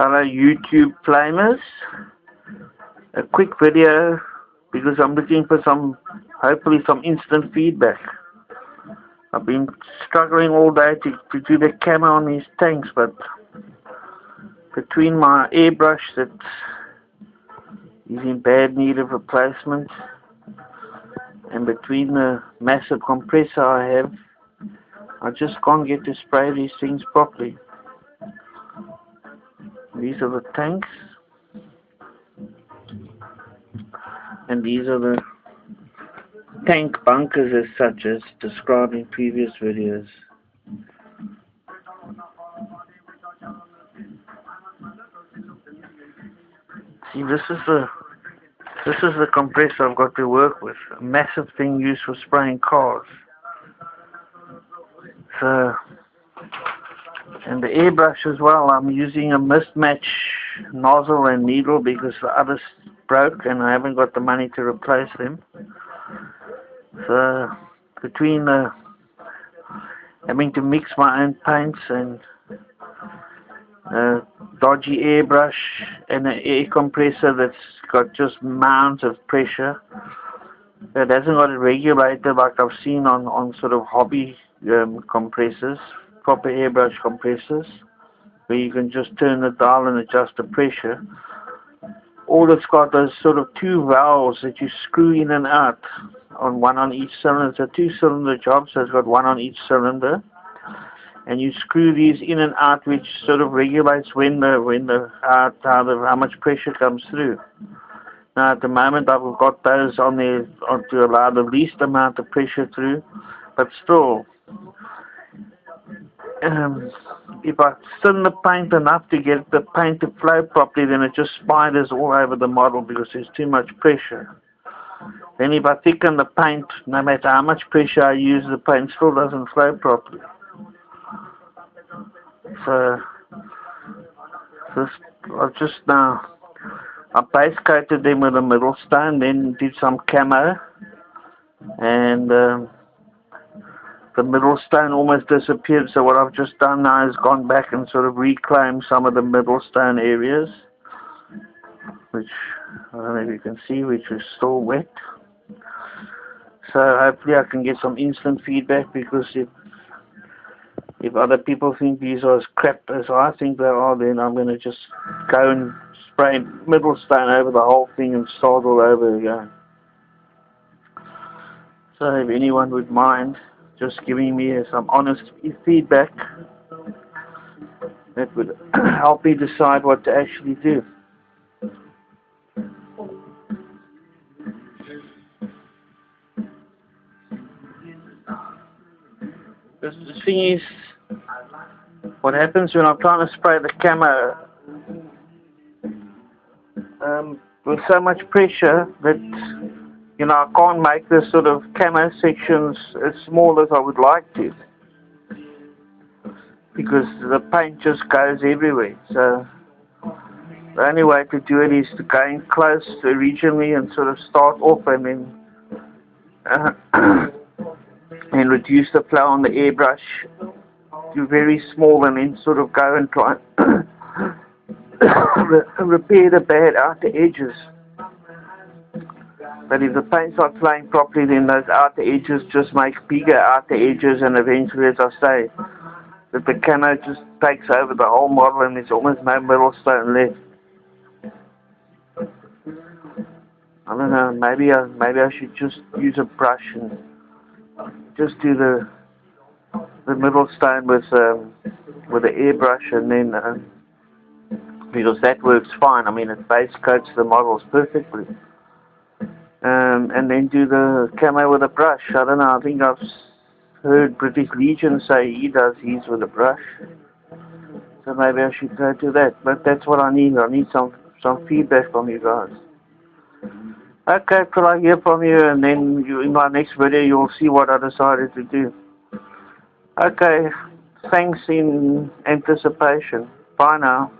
Hello YouTube flamers. A quick video because I'm looking for hopefully some instant feedback. I've been struggling all day to do the camo on these tanks, but between my airbrush that is in bad need of replacement and between the massive compressor I have, I just can't get to spray these things properly. These are the tanks, and these are the tank bunkers as such as described in previous videos. See, this is the compressor I've got to work with. A massive thing used for spraying cars. So, and the airbrush as well, I'm using a mismatch nozzle and needle because the others broke and I haven't got the money to replace them. So between having to mix my own paints and dodgy airbrush and an air compressor that's got just mounds of pressure, that hasn't got it regulated like I've seen on sort of hobby compressors, proper airbrush compressors, where you can just turn the dial and adjust the pressure. All it's got is sort of two valves that you screw in and out, one on each cylinder. It's a two-cylinder job, so it's got one on each cylinder, and you screw these in and out, which sort of regulates how much pressure comes through. Now at the moment I've got those on there to allow the least amount of pressure through, but still, if I thin the paint enough to get the paint to flow properly, then it just spiders all over the model because there's too much pressure. Then if I thicken the paint, no matter how much pressure I use, the paint still doesn't flow properly. So I base coated them with a middle stone, then did some camo, and the middle stone almost disappeared, so what I've just done now is gone back and sort of reclaimed some of the middle stone areas, which I don't know if you can see, which is still wet. So hopefully I can get some instant feedback, because if other people think these are as crap as I think they are, then I'm going to just go and spray middle stone over the whole thing and start all over again. So if anyone would mind just giving me some honest feedback, that would help me decide what to actually do. Because the thing is, what happens when I'm trying to spray the camo with so much pressure that, you know, I can't make the sort of camo sections as small as I would like to, because the paint just goes everywhere. So the only way to do it is to go in close regionally and sort of start off and then and reduce the flow on the airbrush to very small, and then sort of go and try and repair the bad outer edges. But if the paint's not flowing properly, then those outer edges just make bigger outer edges, and eventually, as I say, that the camo just takes over the whole model and there's almost no middle stone left. I don't know, maybe I should just use a brush and just do the middle stone with the airbrush, and then because that works fine. I mean, it base coats the models perfectly. And then do the camo with a brush. I don't know, I think I've heard British Legion say he does his with a brush. So maybe I should go to that. But that's what I need. I need some feedback from you guys. Okay, till I hear from you, and then in my next video you'll see what I decided to do. Okay, thanks in anticipation. Bye now.